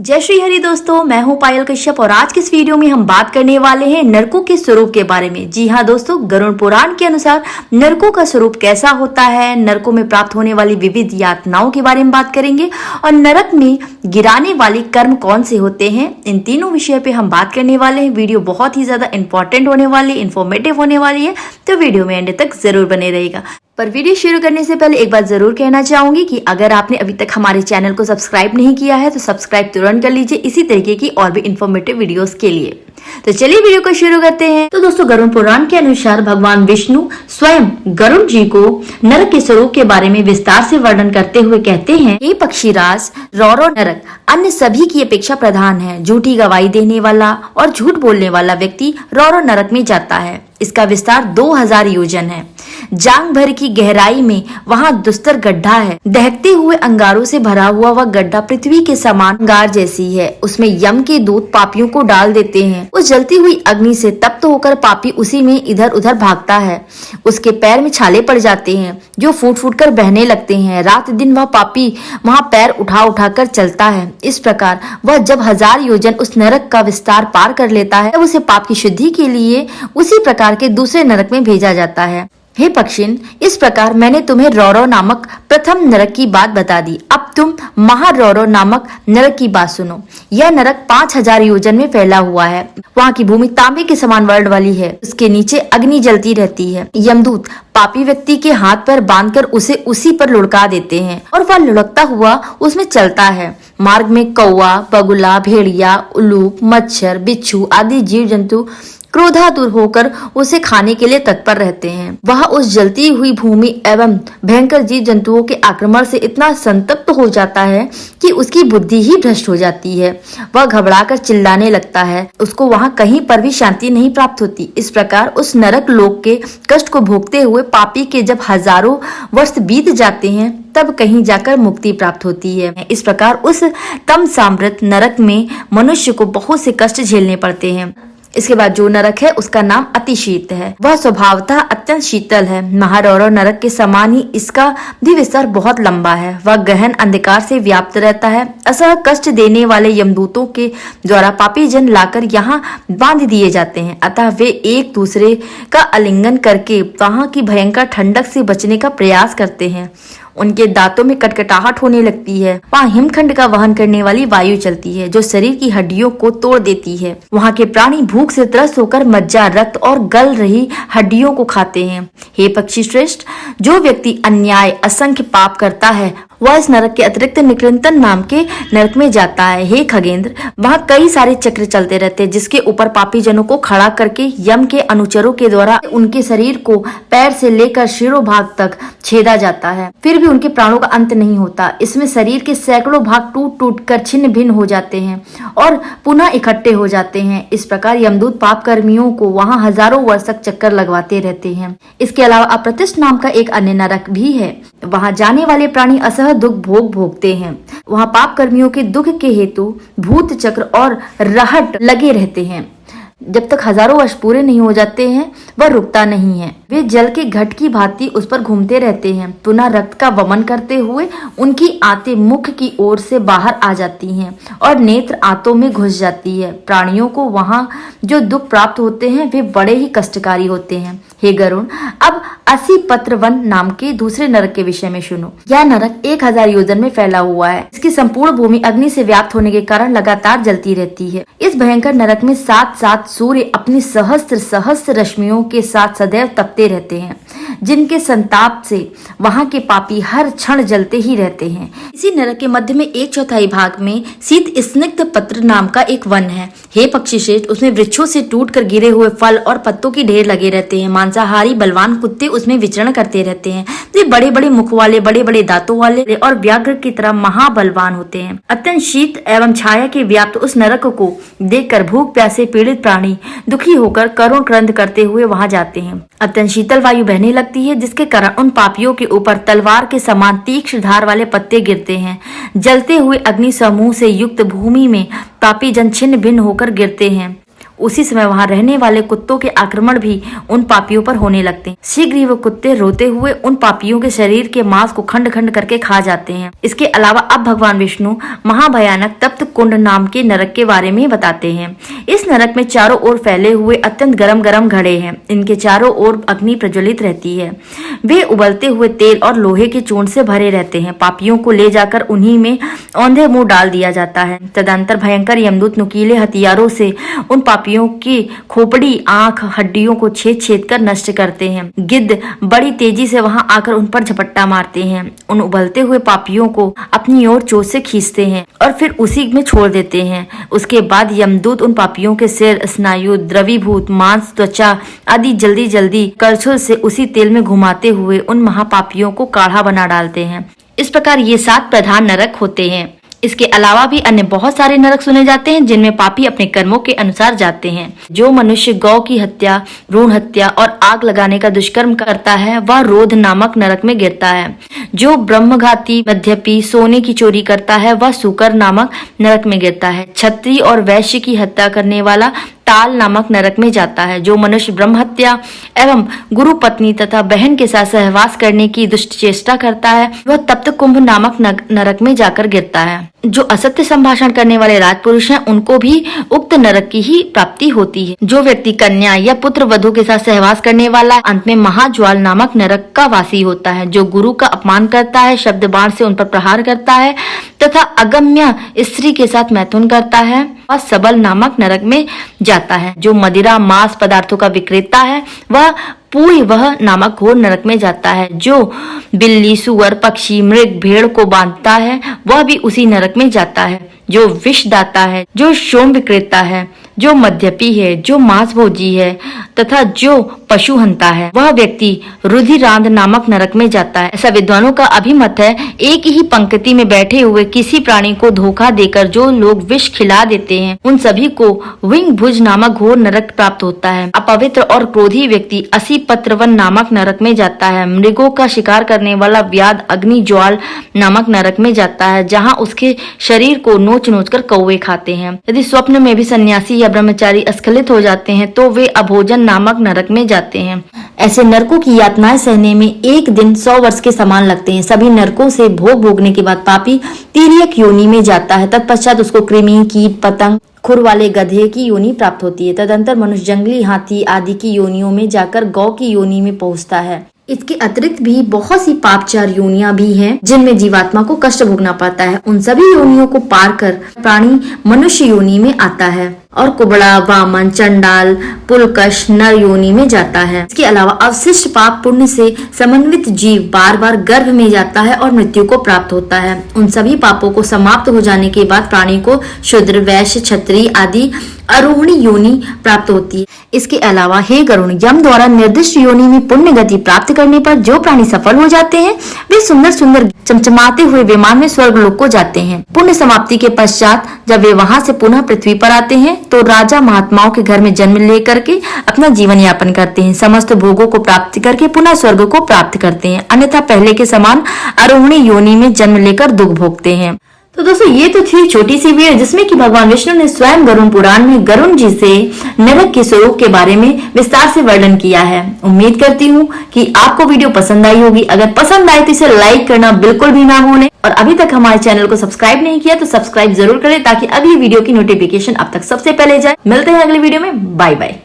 जय श्री हरि दोस्तों, मैं हूं पायल कश्यप और आज के इस वीडियो में हम बात करने वाले हैं नरकों के स्वरूप के बारे में। जी हां दोस्तों, गरुड़ पुराण के अनुसार नरकों का स्वरूप कैसा होता है, नरकों में प्राप्त होने वाली विविध यातनाओं के बारे में बात करेंगे और नरक में गिराने वाले कर्म कौन से होते हैं, इन तीनों विषय पे हम बात करने वाले हैं। वीडियो बहुत ही ज्यादा इंपॉर्टेंट होने वाली, इन्फॉर्मेटिव होने वाली है, तो वीडियो में एंड तक जरूर बने रहेगा। पर वीडियो शुरू करने से पहले एक बात जरूर कहना चाहूंगी कि अगर आपने अभी तक हमारे चैनल को सब्सक्राइब नहीं किया है तो सब्सक्राइब तुरंत कर लीजिए इसी तरीके की और भी इन्फॉर्मेटिव वीडियोस के लिए। तो चलिए वीडियो को शुरू करते हैं। तो दोस्तों, गरुड़ पुराण के अनुसार भगवान विष्णु स्वयं गरुड़ जी को नरक के स्वरूप के बारे में विस्तार से वर्णन करते हुए कहते हैं, हे पक्षीराज, रौरव नरक अन्य सभी की अपेक्षा प्रधान है। झूठी गवाही देने वाला और झूठ बोलने वाला व्यक्ति रौरव नरक में जाता है। इसका विस्तार 2000 योजन है। जांग भर की गहराई में वहाँ दुस्तर गड्ढा है। दहकते हुए अंगारों से भरा हुआ वह गड्ढा पृथ्वी के समान अंगार जैसी है। उसमें यम के दूत पापियों को डाल देते हैं। उस जलती हुई अग्नि से तप्त होकर पापी उसी में इधर उधर भागता है। उसके पैर में छाले पड़ जाते हैं जो फूट फूट कर बहने लगते हैं। रात दिन वह पापी वहाँ पैर उठा उठा कर चलता है। इस प्रकार वह जब 1000 योजन उस नरक का विस्तार पार कर लेता है तब उसे पाप की शुद्धि के लिए उसी प्रकार के दूसरे नरक में भेजा जाता है। हे पक्षिन, इस प्रकार मैंने तुम्हें रौरव नामक प्रथम नरक की बात बता दी। अब तुम महारौरव नामक नरक की बात सुनो। यह नरक 5000 योजन में फैला हुआ है। वहाँ की भूमि तांबे के समान वर्ण वाली है। उसके नीचे अग्नि जलती रहती है। यमदूत पापी व्यक्ति के हाथ पर बांधकर उसे उसी पर लुढ़का देते हैं और वह लुढ़कता हुआ उसमें चलता है। मार्ग में कौवा, बगुला, भेड़िया, उल्लूक, मच्छर, बिच्छू आदि जीव जंतु क्रोधातुर होकर उसे खाने के लिए तत्पर रहते हैं। वह उस जलती हुई भूमि एवं भयंकर जीव जंतुओं के आक्रमण से इतना संतप्त हो जाता है कि उसकी बुद्धि ही भ्रष्ट हो जाती है। वह घबराकर चिल्लाने लगता है। उसको वहाँ कहीं पर भी शांति नहीं प्राप्त होती। इस प्रकार उस नरक लोक के कष्ट को भोगते हुए पापी के जब हजारों वर्ष बीत जाते हैं तब कहीं जाकर मुक्ति प्राप्त होती है। इस प्रकार उस तम साम्रात नरक में मनुष्य को बहुत से कष्ट झेलने पड़ते हैं। इसके बाद जो नरक है उसका नाम अति शीत है। वह स्वभावतः अत्यंत शीतल है। महारौरव नरक के समान ही इसका भी विस्तार बहुत लंबा है। वह गहन अंधकार से व्याप्त रहता है। असह कष्ट देने वाले यमदूतों के द्वारा पापी जन लाकर यहाँ बांध दिए जाते हैं। अतः वे एक दूसरे का आलिंगन करके वहाँ की भयंकर ठंडक से बचने का प्रयास करते हैं। उनके दांतों में कटकटाहट होने लगती है। वहाँ हिमखंड का वहन करने वाली वायु चलती है जो शरीर की हड्डियों को तोड़ देती है। वहाँ के प्राणी भूख से त्रस्त होकर मज्जा, रक्त और गल रही हड्डियों को खाते हैं। हे पक्षी श्रेष्ठ, जो व्यक्ति अन्याय असंख्य पाप करता है वह इस नरक के अतिरिक्त निकृंतन नाम के नरक में जाता है। हे खगेंद्र, वहाँ कई सारे चक्र चलते रहते हैं जिसके ऊपर पापी जनों को खड़ा करके यम के अनुचरों के द्वारा उनके शरीर को पैर से लेकर शिरोभाग तक छेदा जाता है। फिर भी उनके प्राणों का अंत नहीं होता। इसमें शरीर के सैकड़ों भाग टूट टूट कर छिन्न भिन्न हो जाते हैं और पुनः इकट्ठे हो जाते हैं। इस प्रकार यमदूत पाप कर्मियों को वहाँ हजारों वर्ष तक चक्कर लगवाते रहते हैं। इसके अलावा अप्रतिष्ठ नाम का एक अन्य नरक भी है। वहाँ जाने वाले प्राणी असह दुख भोगते हैं। वहाँ पाप कर्मियों के दुख के हेतु भूत चक्र और रहट लगे रहते हैं। जब तक हजारों वर्ष पूरे नहीं हो जाते हैं वह रुकता नहीं है। वे जल के घट की भांति उस पर घूमते रहते हैं। पुनः रक्त का वमन करते हुए उनकी आंतें मुख की ओर से बाहर आ जाती हैं और नेत्र आंतों में घुस जाती है। प्राणियों को वहाँ जो दुख प्राप्त होते हैं वे बड़े ही कष्टकारी होते हैं। हे गरुण, अब 80 पत्र वन नाम के दूसरे नरक के विषय में सुनो। यह नरक 1000 योजन में फैला हुआ है। इसकी संपूर्ण भूमि अग्नि से व्याप्त होने के कारण लगातार जलती रहती है। इस भयंकर नरक में 7 सूर्य अपनी सहस्त्र रश्मियों के साथ सदैव तपते रहते हैं, जिनके संताप से वहाँ के पापी हर क्षण जलते ही रहते हैं। इसी नरक के मध्य में 1/4 भाग में शीत स्निग्ध पत्र नाम का एक वन है। हे पक्षी श्रेष्ठ, उसमें वृक्षों से टूटकर गिरे हुए फल और पत्तों की ढेर लगे रहते हैं। मांसाहारी बलवान कुत्ते उसमें विचरण करते रहते हैं। वे बड़े बड़े मुख वाले, बड़े बड़े दांतों वाले और व्याघ्र की तरह महाबलवान होते हैं। अत्यंत शीत एवं छाया के व्याप्त उस नरक को देखकर भूख प्यासे पीड़ित प्राणी दुखी होकर करुण क्रंद करते हुए वहां जाते हैं। अत्यंत शीतल वायु बहने लगती है जिसके कारण उन पापियों के ऊपर तलवार के समान तीक्ष्ण धार वाले पत्ते गिरते हैं। जलते हुए अग्नि समूह से युक्त भूमि में पापी जन छिन्न भिन्न होकर गिरते हैं। उसी समय वहां रहने वाले कुत्तों के आक्रमण भी उन पापियों पर होने लगते हैं। शीघ्र ही वो कुत्ते रोते हुए उन पापियों के शरीर के मांस को खंड खंड करके खा जाते हैं। इसके अलावा अब भगवान विष्णु महाभयानक तप्त कुंड नाम के नरक के बारे में बताते हैं। इस नरक में चारों ओर फैले हुए अत्यंत गरम गरम घड़े हैं। इनके चारों ओर अग्नि प्रज्वलित रहती है। वे उबलते हुए तेल और लोहे के चूर्ण से भरे रहते हैं। पापियों को ले जाकर उन्हीं में औंधे मुंह डाल दिया जाता है। तदंतर भयंकर यमदूत नुकीले हथियारों से उन पापियों की खोपड़ी, आंख, हड्डियों को छेद छेद कर नष्ट करते हैं। गिद्ध बड़ी तेजी से वहां आकर उन पर झपट्टा मारते हैं। उन उबलते हुए पापियों को अपनी ओर चोट से खींचते हैं और फिर उसी में छोड़ देते हैं। उसके बाद यमदूत उन पापियों के सिर, स्नायु, द्रवीभूत मांस, त्वचा आदि जल्दी जल्दी करछुल से उसी तेल में घुमाते हुए उन महापापियों को काढ़ा बना डालते हैं। इस प्रकार ये 7 प्रधान नरक होते हैं। इसके अलावा भी अन्य बहुत सारे नरक सुने जाते हैं जिनमें पापी अपने कर्मों के अनुसार जाते हैं। जो मनुष्य गौ की हत्या, भ्रूण हत्या और आग लगाने का दुष्कर्म करता है वह रोध नामक नरक में गिरता है। जो ब्रह्मघाती, मद्यपी, सोने की चोरी करता है वह सूकर नामक नरक में गिरता है। क्षत्रिय और वैश्य की हत्या करने वाला ताल नामक नरक में जाता है। जो मनुष्य ब्रह्म हत्या एवं गुरु पत्नी तथा बहन के साथ सहवास करने की दुष्ट चेष्टा करता है वह तप्त कुंभ नामक नरक में जाकर गिरता है। जो असत्य संभाषण करने वाले राजपुरुष हैं उनको भी उक्त नरक की ही प्राप्ति होती है। जो व्यक्ति कन्या या पुत्र वधू के साथ सहवास करने वाला अंत में महाज्वाल नामक नरक का वासी होता है। जो गुरु का अपमान करता है, शब्द बाण से उन पर प्रहार करता है तथा अगम्य स्त्री के साथ मैथुन करता है वह सबल नामक नरक में जाता है। जो मदिरा मांस पदार्थों का विक्रेता है वह पूय वह नामक घोर नरक में जाता है। जो बिल्ली, सुअर, पक्षी, मृग, भेड़ को बांधता है वह भी उसी नरक में जाता है। जो विष दाता है, जो शोम विक्रेता है, जो मद्यपी है, जो मांस भोजी है तथा जो पशु हंता है वह व्यक्ति रुधिरांध नामक नरक में जाता है। ऐसा विद्वानों का अभिमत है। एक ही पंक्ति में बैठे हुए किसी प्राणी को धोखा देकर जो लोग विष खिला देते हैं उन सभी को विंग भुज नामक घोर नरक प्राप्त होता है। अपवित्र और क्रोधी व्यक्ति असी पत्रवन नामक नरक में जाता है। मृगों का शिकार करने वाला व्याध अग्नि ज्वाल नामक नरक में जाता है जहाँ उसके शरीर को नोच नोच कर कौवे खाते हैं। यदि स्वप्न में भी सन्यासी या ब्रह्मचारी स्खलित हो जाते हैं तो वे अभोजन नामक नरक में जाते हैं। ऐसे नरकों की यातनाएं सहने में एक दिन 100 वर्ष के समान लगते हैं। सभी नरकों से भोग भोगने के बाद पापी तिर्यक योनि में जाता है। तत्पश्चात उसको कृमि, कीट, पतंग, खुर वाले गधे की योनि प्राप्त होती है। तदंतर मनुष्य जंगली हाथी आदि की योनियों में जाकर गौ की योनि में पहुंचता है। इसके अतिरिक्त भी बहुत सी पापचार योनियां भी हैं जिनमें जीवात्मा को कष्ट भोगना पड़ता है। उन सभी योनियों को पार कर प्राणी मनुष्य योनि में आता है और कुबड़ा, वामन, चंडाल, पुलकश नर योनि में जाता है। इसके अलावा अवशिष्ट पाप पुण्य से समन्वित जीव बार बार गर्भ में जाता है और मृत्यु को प्राप्त होता है। उन सभी पापों को समाप्त हो जाने के बाद प्राणी को शूद्र, वैश्य, क्षत्रिय आदि आरोहणी योनि प्राप्त होती है। इसके अलावा हे गरुण, यम द्वारा निर्दिष्ट योनि में पुण्य गति प्राप्त करने पर जो प्राणी सफल हो जाते हैं वे सुंदर सुंदर चमचमाते हुए विमान में स्वर्ग लोक को जाते हैं। पुण्य समाप्ति के पश्चात जब वे वहां से पुनः पृथ्वी पर आते हैं तो राजा महात्माओं के घर में जन्म लेकर के अपना जीवन यापन करते हैं। समस्त भोगों को प्राप्त करके पुनः स्वर्ग को प्राप्त करते हैं, अन्यथा पहले के समान आरोहणी योनि में जन्म लेकर दुख भोगते हैं। तो दोस्तों ये तो थी छोटी सी वीडियो जिसमें कि भगवान विष्णु ने स्वयं गरुण पुराण में गरुण जी से नरक के स्वरूप के बारे में विस्तार से वर्णन किया है। उम्मीद करती हूँ कि आपको वीडियो पसंद आई होगी। अगर पसंद आए तो इसे लाइक करना बिल्कुल भी ना भूलें और अभी तक हमारे चैनल को सब्सक्राइब नहीं किया तो सब्सक्राइब जरूर करें ताकि अगली वीडियो की नोटिफिकेशन अब तक सबसे पहले जाए। मिलते हैं अगली वीडियो में। Bye bye.